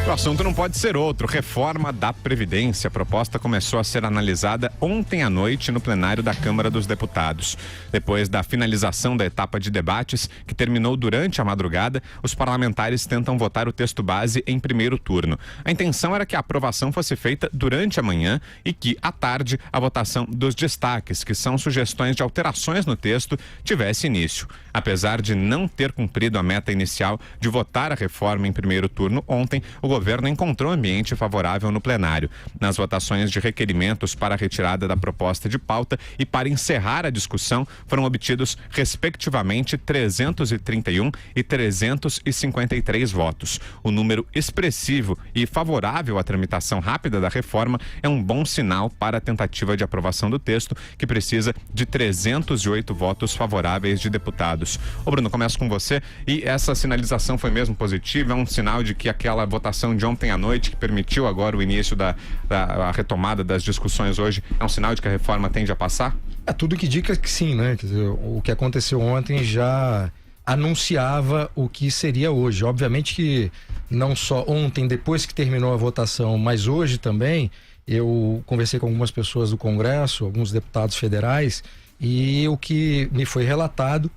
O assunto não pode ser outro. Reforma da Previdência. A proposta começou a ser analisada ontem à noite no plenário da Câmara dos Deputados. Depois da finalização da etapa de debates, que terminou durante a madrugada, os parlamentares tentam votar o texto base em primeiro turno. A intenção era que a aprovação fosse feita durante a manhã e que, à tarde, a votação dos destaques, que são sugestões de alterações no texto, tivesse início. Apesar de não ter cumprido a meta inicial de votar a reforma em primeiro turno ontem, o governo encontrou ambiente favorável no plenário. Nas votações de requerimentos para a retirada da proposta de pauta e para encerrar a discussão, foram obtidos, respectivamente, 331 e 353 votos. O número expressivo e favorável à tramitação rápida da reforma é um bom sinal para a tentativa de aprovação do texto, que precisa de 308 votos favoráveis de deputados. Ô Bruno, começo com você. E essa sinalização foi mesmo positiva? É um sinal de que aquela votação de ontem à noite, que permitiu agora o início da retomada das discussões hoje, é um sinal de que a reforma tende a passar? É tudo que indica que sim, né? Quer dizer, o que aconteceu ontem já anunciava o que seria hoje. Obviamente que não só ontem, depois que terminou a votação, mas hoje também, eu conversei com algumas pessoas do Congresso, alguns deputados federais, e o que me foi relatado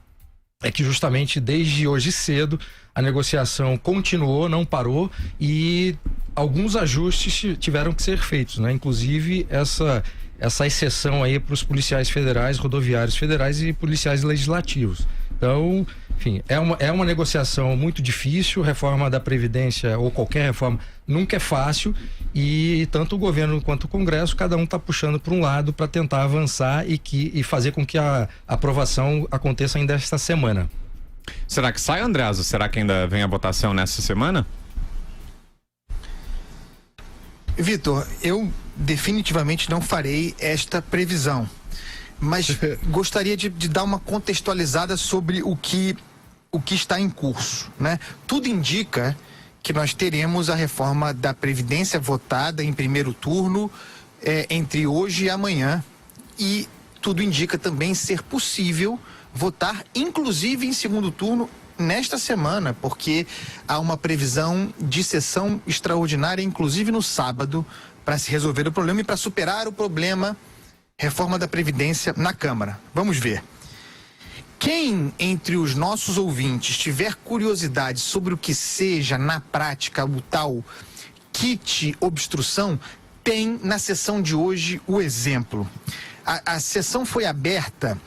é que justamente desde hoje cedo a negociação continuou, não parou, e alguns ajustes tiveram que ser feitos, né? Inclusive essa exceção aí para os policiais federais, rodoviários federais e policiais legislativos. Então, enfim, é uma negociação muito difícil. Reforma da Previdência ou qualquer reforma nunca é fácil, e tanto o governo quanto o Congresso, cada um está puxando para um lado para tentar avançar e fazer com que a aprovação aconteça ainda esta semana. Será que sai, Andreasa? Será que ainda vem a votação nessa semana? Vitor, eu definitivamente não farei esta previsão, mas gostaria de dar uma contextualizada sobre o que está em curso, né? Tudo indica que nós teremos a reforma da Previdência votada em primeiro turno entre hoje e amanhã, e tudo indica também ser possível votar inclusive em segundo turno nesta semana, porque há uma previsão de sessão extraordinária, inclusive no sábado, para se resolver o problema e para superar o problema reforma da Previdência na Câmara. Vamos ver. Quem entre os nossos ouvintes tiver curiosidade sobre o que seja na prática o tal kit obstrução, tem na sessão de hoje o exemplo. A sessão foi aberta.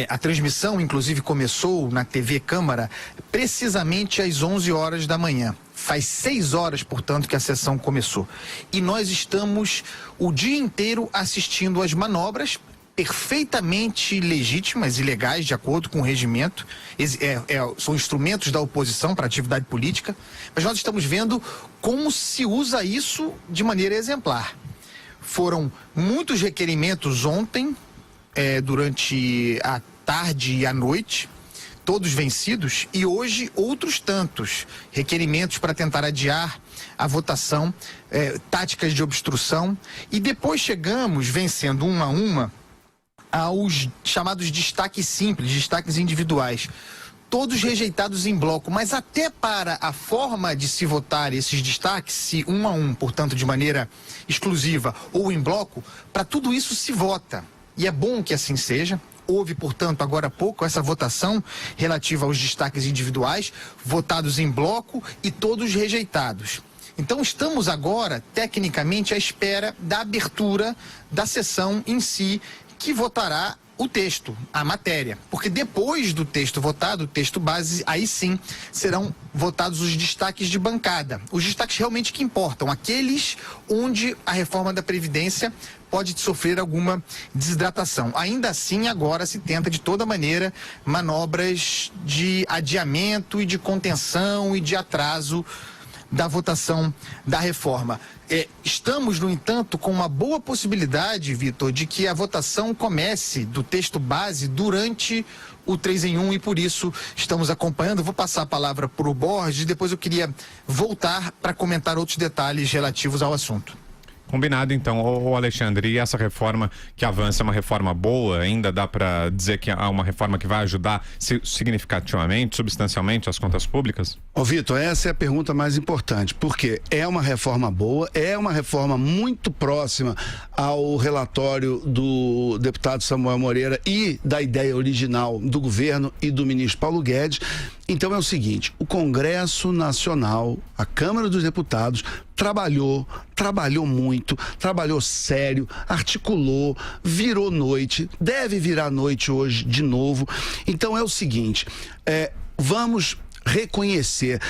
A transmissão, inclusive, começou na TV Câmara precisamente às 11 horas da manhã. Faz 6 horas, portanto, que a sessão começou. E nós estamos o dia inteiro assistindo às manobras perfeitamente legítimas e legais, de acordo com o regimento. São instrumentos da oposição para atividade política, mas nós estamos vendo como se usa isso de maneira exemplar. Foram muitos requerimentos ontem, durante a tarde e a noite, todos vencidos, e hoje outros tantos requerimentos para tentar adiar a votação, táticas de obstrução, e depois chegamos, vencendo uma a uma, aos chamados destaques simples, destaques individuais, todos rejeitados em bloco, mas até para a forma de se votar esses destaques, se um a um, portanto de maneira exclusiva ou em bloco, para tudo isso se vota. E é bom que assim seja. Houve, portanto, agora há pouco essa votação relativa aos destaques individuais, votados em bloco e todos rejeitados. Então estamos agora, tecnicamente, à espera da abertura da sessão em si, que votará o texto, a matéria. Porque depois do texto votado, o texto base, aí sim serão votados os destaques de bancada. Os destaques realmente que importam, aqueles onde a reforma da Previdência pode sofrer alguma desidratação. Ainda assim, agora se tenta de toda maneira manobras de adiamento e de contenção e de atraso da votação da reforma. Estamos, no entanto, com uma boa possibilidade, Vitor, de que a votação comece do texto base durante o 3 em 1, e por isso estamos acompanhando. Vou passar a palavra para o Borges e depois eu queria voltar para comentar outros detalhes relativos ao assunto. Combinado, então, ô Alexandre, e essa reforma que avança é uma reforma boa? Ainda dá para dizer que é uma reforma que vai ajudar significativamente, substancialmente as contas públicas? Ô Vitor, essa é a pergunta mais importante, porque é uma reforma boa, é uma reforma muito próxima ao relatório do deputado Samuel Moreira e da ideia original do governo e do ministro Paulo Guedes. Então é o seguinte, o Congresso Nacional, a Câmara dos Deputados, trabalhou muito, trabalhou sério, articulou, virou noite, deve virar noite hoje de novo. Então é o seguinte, vamos reconhecer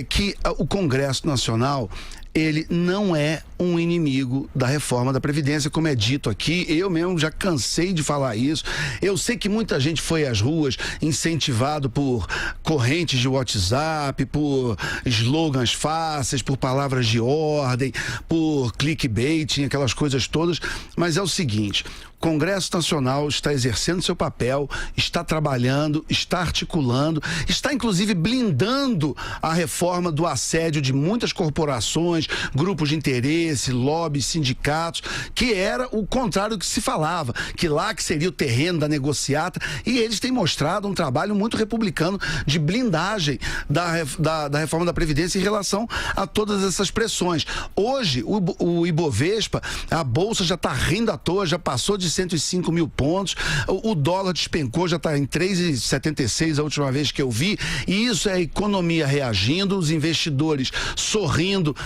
que o Congresso Nacional, ele não é um inimigo da reforma da Previdência, como é dito aqui. Eu mesmo já cansei de falar isso. Eu sei que muita gente foi às ruas incentivado por correntes de WhatsApp, por slogans fáceis, por palavras de ordem, por clickbaiting, aquelas coisas todas. Mas é o seguinte, o Congresso Nacional está exercendo seu papel, está trabalhando, está articulando, está inclusive blindando a reforma do assédio de muitas corporações, grupos de interesse, lobbies, sindicatos, que era o contrário do que se falava, que lá que seria o terreno da negociata, e eles têm mostrado um trabalho muito republicano de blindagem da reforma da Previdência em relação a todas essas pressões. Hoje, o Ibovespa, a Bolsa já está rindo à toa, já passou de 105 mil pontos, o dólar despencou, já está em 3,76 a última vez que eu vi, e isso é a economia reagindo, os investidores sorrindo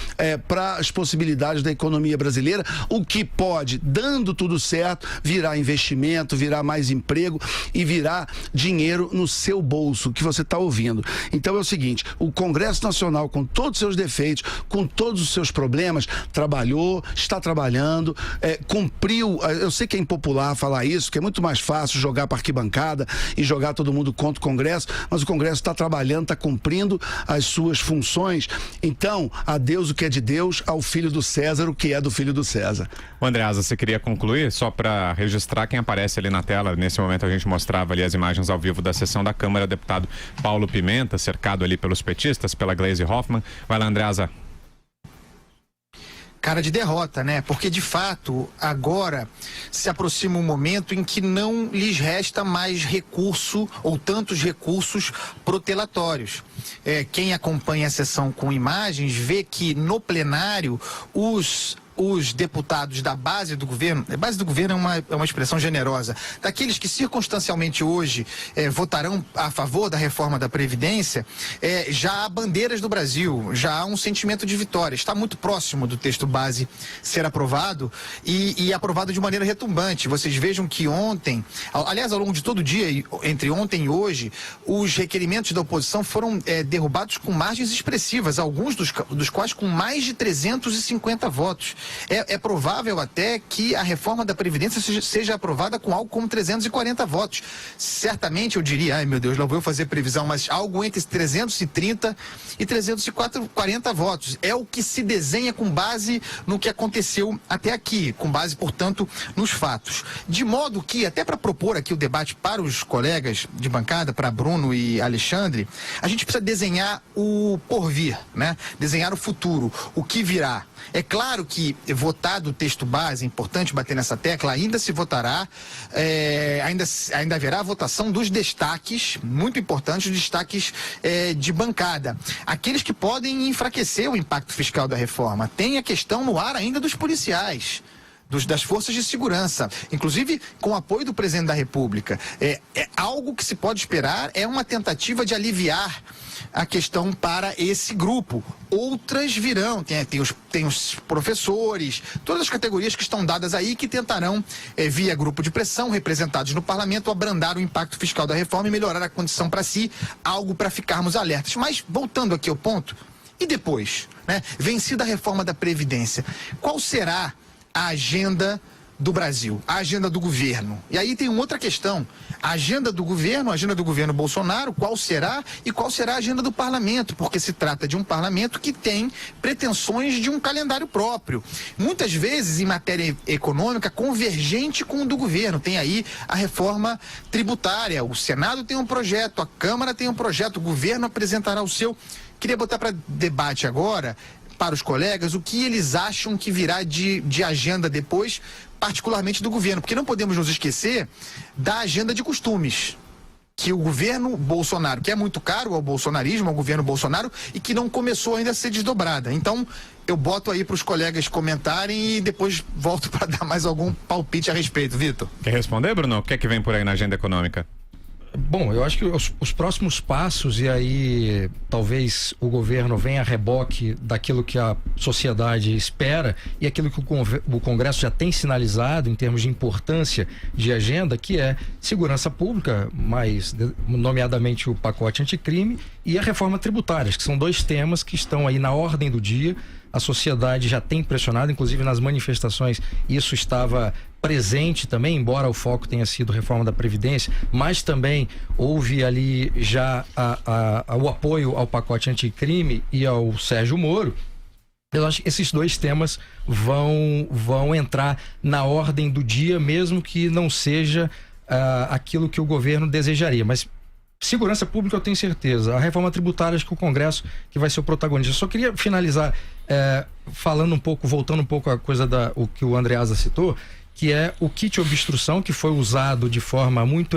para as possibilidades da economia brasileira, o que pode, dando tudo certo, virar investimento, virar mais emprego e virar dinheiro no seu bolso, que você está ouvindo. Então é o seguinte, o Congresso Nacional, com todos os seus defeitos, com todos os seus problemas, trabalhou, está trabalhando, cumpriu. Eu sei que é impopular falar isso, que é muito mais fácil jogar para arquibancada e jogar todo mundo contra o Congresso, mas o Congresso está trabalhando, está cumprindo as suas funções. Então, a Deus o que é de Deus, ao filho do César o que é do filho do César. O Andreasa, você queria concluir? Só para registrar quem aparece ali na tela, nesse momento a gente mostrava ali as imagens ao vivo da sessão da Câmara, deputado Paulo Pimenta, cercado ali pelos petistas, pela Gleisi Hoffmann. Vai lá, Andreasa. Cara de derrota, né? Porque, de fato, agora se aproxima um momento em que não lhes resta mais recurso ou tantos recursos protelatórios. Quem acompanha a sessão com imagens vê que no plenário os deputados da base do governo é uma expressão generosa, daqueles que circunstancialmente hoje votarão a favor da reforma da Previdência, já há bandeiras do Brasil, já há um sentimento de vitória, está muito próximo do texto base ser aprovado e aprovado de maneira retumbante. Vocês vejam que ontem, aliás, ao longo de todo o dia, entre ontem e hoje, os requerimentos da oposição foram derrubados com margens expressivas, alguns dos quais com mais de 350 votos. É provável até que a reforma da Previdência seja aprovada com algo como 340 votos. Certamente eu diria, ai meu Deus, não vou fazer previsão, mas algo entre 330 e 340 votos. É o que se desenha com base no que aconteceu até aqui, com base, portanto, nos fatos. De modo que, até para propor aqui o debate para os colegas de bancada, para Bruno e Alexandre, a gente precisa desenhar o porvir, né? Desenhar o futuro, o que virá. É claro que votado o texto base, é importante bater nessa tecla, ainda se votará, ainda haverá a votação dos destaques, muito importantes, os destaques de bancada. Aqueles que podem enfraquecer o impacto fiscal da reforma. Tem a questão no ar ainda dos policiais, das forças de segurança, inclusive com o apoio do presidente da República. Algo que se pode esperar é uma tentativa de aliviar a questão para esse grupo. Outras virão, tem os professores, todas as categorias que estão dadas aí que tentarão, via grupo de pressão, representados no parlamento, abrandar o impacto fiscal da reforma e melhorar a condição para si, algo para ficarmos alertas. Mas, voltando aqui ao ponto, e depois, né? Vencida a reforma da Previdência, qual será a agenda do Brasil, a agenda do governo? E aí tem uma outra questão, a agenda do governo Bolsonaro, qual será e qual será a agenda do parlamento, porque se trata de um parlamento que tem pretensões de um calendário próprio, muitas vezes em matéria econômica convergente com o do governo. Tem aí a reforma tributária, o Senado tem um projeto, a Câmara tem um projeto, o governo apresentará o seu. Queria botar para debate agora para os colegas o que eles acham que virá de agenda depois, particularmente do governo, porque não podemos nos esquecer da agenda de costumes, que o governo Bolsonaro, que é muito caro ao bolsonarismo, ao governo Bolsonaro, e que não começou ainda a ser desdobrada. Então, eu boto aí para os colegas comentarem e depois volto para dar mais algum palpite a respeito. Vitor. Quer responder, Bruno? O que é que vem por aí na agenda econômica? Bom, eu acho que os próximos passos, e aí talvez o governo venha a reboque daquilo que a sociedade espera e aquilo que o Congresso já tem sinalizado em termos de importância de agenda, que é segurança pública, mais nomeadamente o pacote anticrime e a reforma tributária, que são 2 temas que estão aí na ordem do dia. A sociedade já tem pressionado, inclusive nas manifestações isso estava presente também, embora o foco tenha sido reforma da Previdência, mas também houve ali já o apoio ao pacote anticrime e ao Sérgio Moro. Eu acho que esses 2 temas vão entrar na ordem do dia, mesmo que não seja aquilo que o governo desejaria, mas segurança pública eu tenho certeza. A reforma tributária, acho que o Congresso que vai ser o protagonista. Eu só queria finalizar falando um pouco, voltando um pouco à coisa o que o Andreasa citou, que é o kit obstrução, que foi usado de forma muito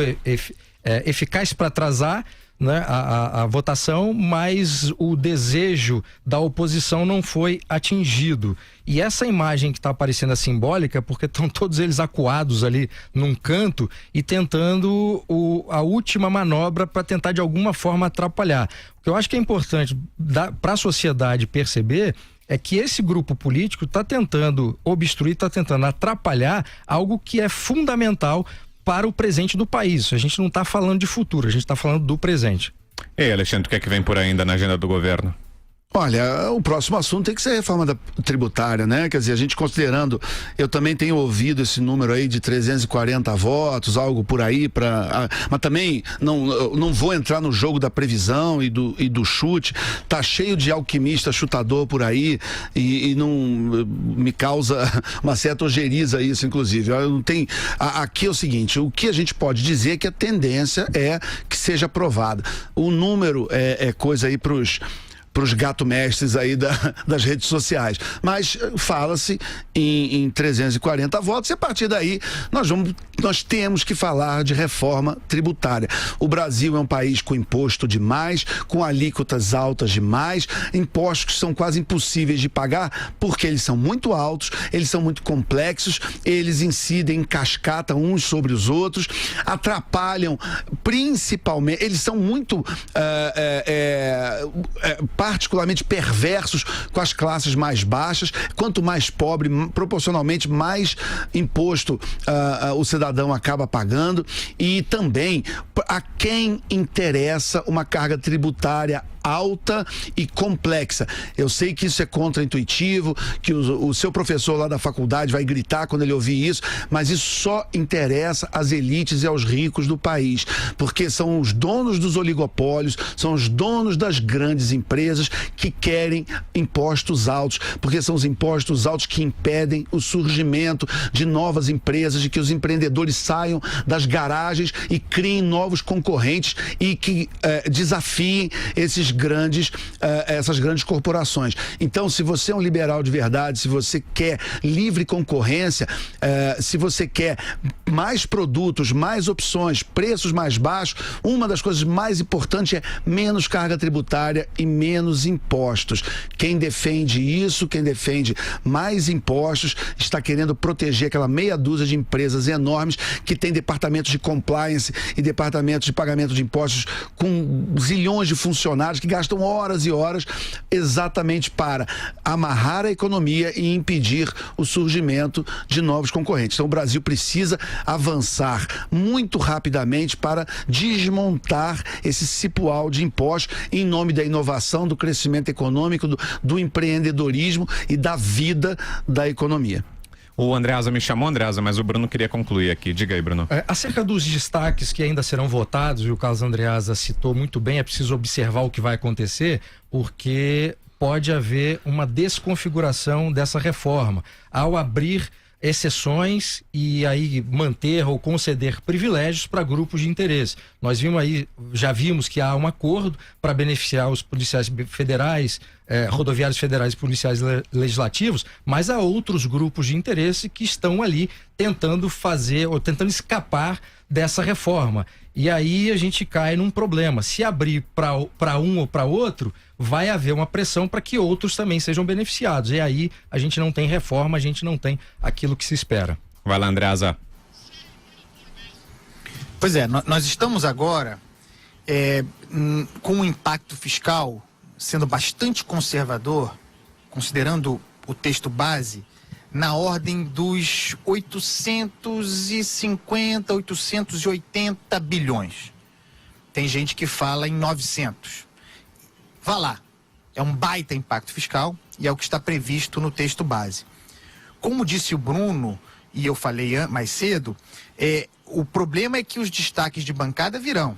eficaz para atrasar, né, a votação, mas o desejo da oposição não foi atingido. E essa imagem que está aparecendo é simbólica porque estão todos eles acuados ali num canto e tentando a última manobra para tentar de alguma forma atrapalhar. O que eu acho que é importante para a sociedade perceber é que esse grupo político está tentando obstruir, está tentando atrapalhar algo que é fundamental para o presente do país. A gente não está falando de futuro, a gente está falando do presente. E aí, Alexandre, o que é que vem por ainda na agenda do governo? Olha, o próximo assunto tem que ser a reforma tributária, né? Quer dizer, a gente considerando, eu também tenho ouvido esse número aí de 340 votos, algo por aí, mas também não vou entrar no jogo da previsão e do chute. Tá cheio de alquimista chutador por aí e não me causa uma certa ojeriza isso, inclusive. Eu não tenho, aqui é o seguinte, o que a gente pode dizer é que a tendência é que seja aprovada. O número é coisa aí para os gato-mestres aí das redes sociais. Mas fala-se em 340 votos e a partir daí nós temos que falar de reforma tributária. O Brasil é um país com imposto demais, com alíquotas altas demais, impostos que são quase impossíveis de pagar porque eles são muito altos, eles são muito complexos, eles incidem em cascata uns sobre os outros, atrapalham principalmente, eles são muito particularmente perversos com as classes mais baixas. Quanto mais pobre, proporcionalmente mais imposto o cidadão acaba pagando, e também a quem interessa uma carga tributária alta e complexa. Eu sei que isso é contraintuitivo, que o seu professor lá da faculdade vai gritar quando ele ouvir isso, mas isso só interessa às elites e aos ricos do país, porque são os donos dos oligopólios, são os donos das grandes empresas que querem impostos altos, porque são os impostos altos que impedem o surgimento de novas empresas, de que os empreendedores saiam das garagens e criem novos concorrentes e que desafiem essas grandes corporações. Então, se você é um liberal de verdade, se você quer livre concorrência, se você quer mais produtos, mais opções, preços mais baixos, uma das coisas mais importantes é menos carga tributária e menos impostos. Quem defende isso, quem defende mais impostos, está querendo proteger aquela meia dúzia de empresas enormes que tem departamentos de compliance e departamentos de pagamento de impostos com zilhões de funcionários que gastam horas e horas exatamente para amarrar a economia e impedir o surgimento de novos concorrentes. Então o Brasil precisa avançar muito rapidamente para desmontar esse cipual de impostos em nome da inovação, do crescimento econômico, do empreendedorismo e da vida da economia. O Andreasa me chamou, Andreasa, mas o Bruno queria concluir aqui. Diga aí, Bruno. Acerca dos destaques que ainda serão votados, e o Carlos Andreasa citou muito bem, é preciso observar o que vai acontecer, porque pode haver uma desconfiguração dessa reforma. Ao abrir exceções e aí manter ou conceder privilégios para grupos de interesse. Nós já vimos que há um acordo para beneficiar os policiais federais, rodoviários federais e policiais legislativos, mas há outros grupos de interesse que estão ali tentando fazer ou tentando escapar dessa reforma. E aí a gente cai num problema. Se abrir para um ou para outro, vai haver uma pressão para que outros também sejam beneficiados. E aí a gente não tem reforma, a gente não tem aquilo que se espera. Vai lá, Andreasa. Pois é, nós estamos agora com um impacto fiscal sendo bastante conservador, considerando o texto base, na ordem dos 850, 880 bilhões. Tem gente que fala em 900. Vá lá, é um baita impacto fiscal e é o que está previsto no texto base. Como disse o Bruno, e eu falei mais cedo, o problema é que os destaques de bancada virão.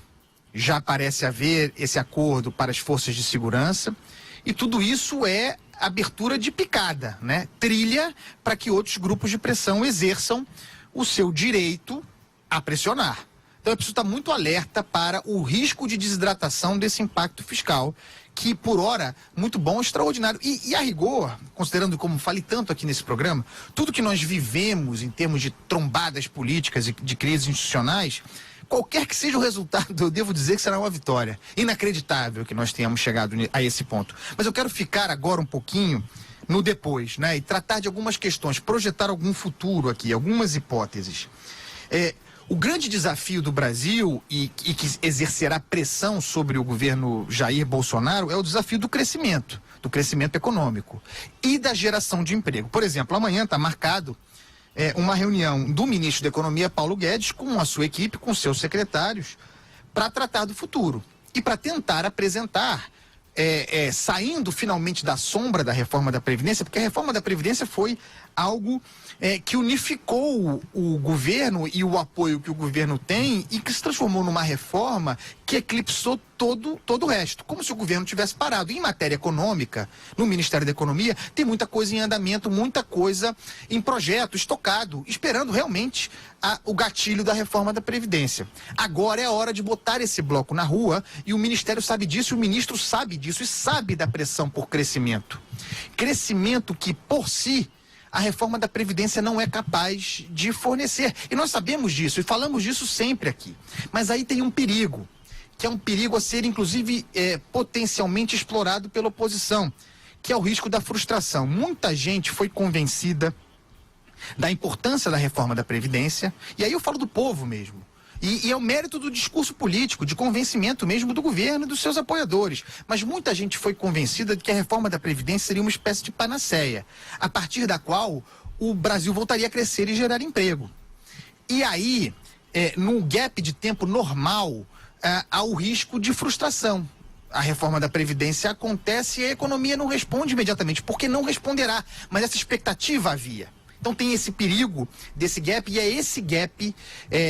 Já parece haver esse acordo para as forças de segurança e tudo isso é abertura de picada, né? Trilha para que outros grupos de pressão exerçam o seu direito a pressionar. Então é preciso estar muito alerta para o risco de desidratação desse impacto fiscal, que por hora, muito bom, extraordinário. E a rigor, considerando como falei tanto aqui nesse programa, tudo que nós vivemos em termos de trombadas políticas e de crises institucionais, qualquer que seja o resultado, eu devo dizer que será uma vitória. Inacreditável que nós tenhamos chegado a esse ponto. Mas eu quero ficar agora um pouquinho no depois, né? E tratar de algumas questões, projetar algum futuro aqui, algumas hipóteses. O grande desafio do Brasil e que exercerá pressão sobre o governo Jair Bolsonaro é o desafio do crescimento econômico e da geração de emprego. Por exemplo, amanhã está marcado uma reunião do ministro da Economia, Paulo Guedes, com a sua equipe, com seus secretários, para tratar do futuro e para tentar apresentar, saindo finalmente da sombra da reforma da Previdência, porque a reforma da Previdência foi algo que unificou o governo e o apoio que o governo tem e que se transformou numa reforma que eclipsou todo o resto, como se o governo tivesse parado. Em matéria econômica, no Ministério da Economia, tem muita coisa em andamento, muita coisa em projeto, estocado, esperando realmente o gatilho da reforma da Previdência. Agora é a hora de botar esse bloco na rua e o Ministério sabe disso, o ministro sabe disso e sabe da pressão por crescimento. Crescimento que, por si, a reforma da Previdência não é capaz de fornecer. E nós sabemos disso e falamos disso sempre aqui. Mas aí tem um perigo, que é um perigo a ser, inclusive, potencialmente explorado pela oposição, que é o risco da frustração. Muita gente foi convencida da importância da reforma da Previdência, e aí eu falo do povo mesmo. E é o mérito do discurso político, de convencimento mesmo do governo e dos seus apoiadores. Mas muita gente foi convencida de que a reforma da Previdência seria uma espécie de panaceia, a partir da qual o Brasil voltaria a crescer e gerar emprego. E aí, num gap de tempo normal, há o risco de frustração. A reforma da Previdência acontece e a economia não responde imediatamente, porque não responderá. Mas essa expectativa havia. Então tem esse perigo desse gap e é esse gap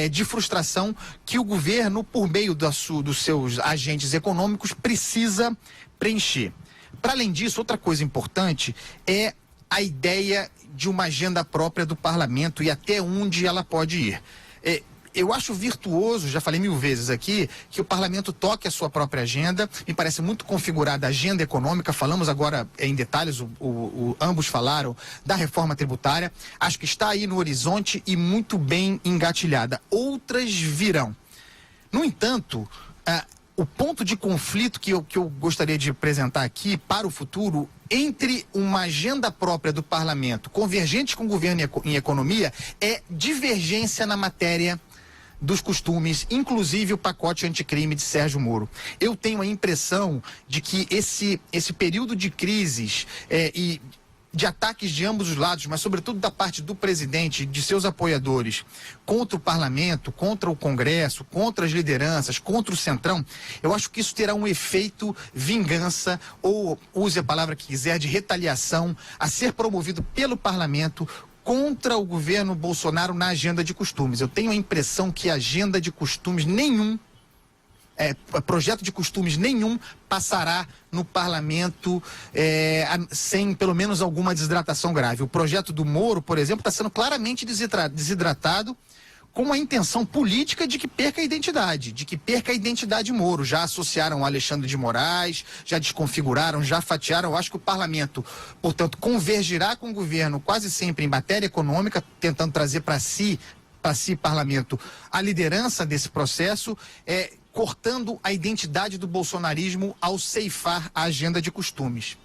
de frustração que o governo, por meio dos seus agentes econômicos, precisa preencher. Para além disso, outra coisa importante é a ideia de uma agenda própria do parlamento e até onde ela pode ir. Eu acho virtuoso, já falei 1000 vezes aqui, que o parlamento toque a sua própria agenda. Me parece muito configurada a agenda econômica. Falamos agora em detalhes, ambos falaram da reforma tributária. Acho que está aí no horizonte e muito bem engatilhada. Outras virão. No entanto, o ponto de conflito que eu gostaria de apresentar aqui para o futuro entre uma agenda própria do parlamento, convergente com o governo em economia, é divergência na matéria dos costumes, inclusive o pacote anticrime de Sérgio Moro. Eu tenho a impressão de que esse período de crises e de ataques de ambos os lados, mas sobretudo da parte do presidente e de seus apoiadores contra o parlamento, contra o Congresso, contra as lideranças, contra o Centrão, eu acho que isso terá um efeito vingança, ou use a palavra que quiser, de retaliação, a ser promovido pelo parlamento contra o governo Bolsonaro na agenda de costumes. Eu tenho a impressão que a agenda de costumes nenhum projeto de costumes nenhum passará no parlamento sem pelo menos alguma desidratação grave. O projeto do Moro, por exemplo, está sendo claramente desidratado com a intenção política de que perca a identidade Moro. Já associaram o Alexandre de Moraes, já desconfiguraram, já fatiaram. Eu acho que o parlamento, portanto, convergirá com o governo quase sempre em matéria econômica, tentando trazer para si, parlamento, a liderança desse processo, cortando a identidade do bolsonarismo ao ceifar a agenda de costumes.